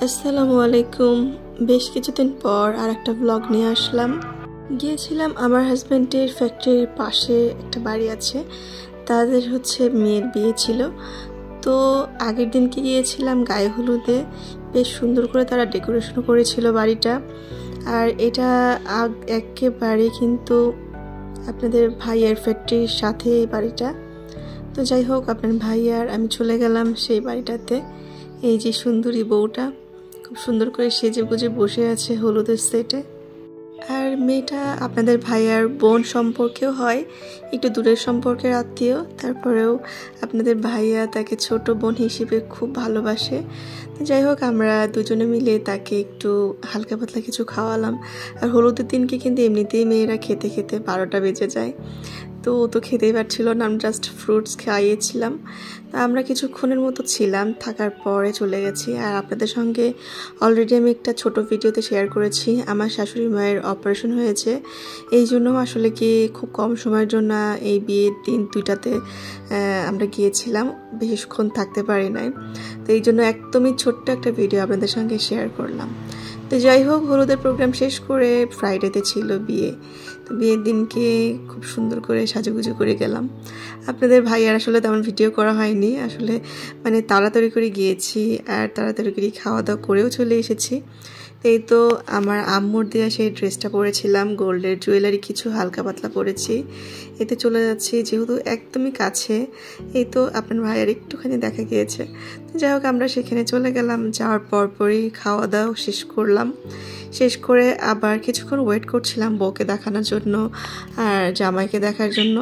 আসসালামু আলাইকুম। বেশ কিছুদিন পর আর একটা ব্লগ নিয়ে আসলাম। গিয়েছিলাম আমার হাজব্যান্ডের ফ্যাক্টরির পাশে একটা বাড়ি আছে, তাদের মেয়ের বিয়ে ছিল। তো আগের দিনকে গিয়েছিলাম গায়ে হলুদে, বেশ সুন্দর করে তারা ডেকোরেশন করেছিল বাড়িটা। আর এটা একেবারে কিন্তু আপনাদের ভাইয়ের ফ্যাক্টরির সাথে এই বাড়িটা। তো যাই হোক, আপনার ভাইয়ার আমি চলে গেলাম সেই বাড়িটাতে। এই যে সুন্দরী বউটা খুব সুন্দর করে সেজে গুজে বসে আছে হলুদের সেটে। আর মেয়েটা আপনাদের ভাইয়ার বোন সম্পর্কেও হয়, একটু দূরের সম্পর্কের আত্মীয়। তারপরেও আপনাদের ভাইয়া তাকে ছোট বোন হিসেবে খুব ভালোবাসে। যাই হোক, আমরা দুজনে মিলে তাকে একটু হালকা পাতলা কিছু খাওয়ালাম। আর হলুদের দিনকে কিন্তু এমনিতেই মেয়েরা খেতে খেতে 12টা বেজে যায়। তো ও তো খেতেই পারছিল না, আমি জাস্ট ফ্রুটস খাইয়েছিলাম। তা আমরা কিছুক্ষণের মতো ছিলাম, থাকার পরে চলে গেছি। আর আপনাদের সঙ্গে অলরেডি আমি একটা ছোট ভিডিওতে শেয়ার করেছি, আমার শাশুড়ি মায়ের অপারেশন হয়েছে। এই জন্য আসলে কি খুব কম সময়ের জন্য এই বিয়ের দিন দুইটাতে আমরা গিয়েছিলাম, বেশিক্ষণ থাকতে পারি নাই। তো এই জন্য একদমই ছোট্ট একটা ভিডিও আপনাদের সঙ্গে শেয়ার করলাম। তো যাই হোক, হলুদের প্রোগ্রাম শেষ করে ফ্রাইডেতে ছিল বিয়ে। তো বিয়ের দিনকে খুব সুন্দর করে সাজুগুজু করে গেলাম। আপনাদের ভাইয়ার আসলে তেমন ভিডিও করা হয়নি, আসলে তাড়াতাড়ি করে গিয়েছি আর তাড়াতাড়ি করে খাওয়া দাওয়া করেও চলে এসেছি। এই তো আমার আম্মুর দেওয়া সেই ড্রেসটা পরেছিলাম, গোল্ডের জুয়েলারি কিছু হালকা পাতলা পরেছি। এতে চলে যাচ্ছি, যেহেতু একদমই কাছে। এই তো আপনার ভাইয়ার একটুখানি দেখা গিয়েছে। যাই হোক, আমরা সেখানে চলে গেলাম। যাওয়ার পরপরই খাওয়া দাওয়া শেষ করলাম। শেষ করে আবার কিছুক্ষণ ওয়েট করছিলাম বউকে দেখানোর জন্য আর জামাইকে দেখার জন্য,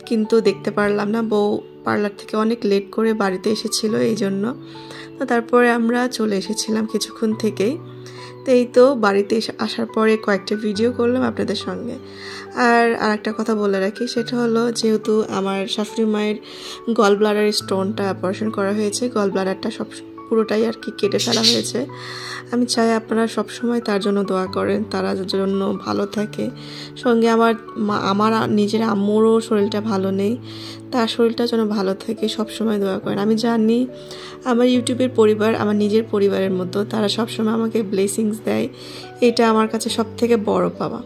কিন্তু দেখতে পারলাম না। বউ পার্লার থেকে অনেক লেট করে বাড়িতে এসেছিল, এই জন্য। তো তারপরে আমরা চলে এসেছিলাম কিছুক্ষণ থেকেই। তো এই তো বাড়িতে আসার পরে কয়েকটা ভিডিও করলাম আপনাদের সঙ্গে। আর একটা কথা বলে রাখি, সেটা হলো, যেহেতু আমার শাশুড়ি মায়ের গল ব্লাডারের স্টোনটা অপারেশন করা হয়েছে, গল ব্লাডারটা পুরোটাই আর কি কেটে ফেলা হয়েছে। আমি চাই আপনারা সবসময় তার জন্য দোয়া করেন, তারা জন্য ভালো থাকে। সঙ্গে আমার নিজের আম্মুরও শরীরটা ভালো নেই, তার শরীরটা যেন ভালো থাকে, সবসময় দোয়া করেন। আমি জানি আমার ইউটিউবের পরিবার আমার নিজের পরিবারের মতো, তারা সবসময় আমাকে ব্লেসিংস দেয়, এটা আমার কাছে সবথেকে বড় পাওয়া।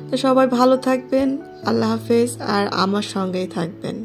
তো সবাই ভালো থাকবেন, আল্লাহ হাফেজ, আর আমার সঙ্গেই থাকবেন।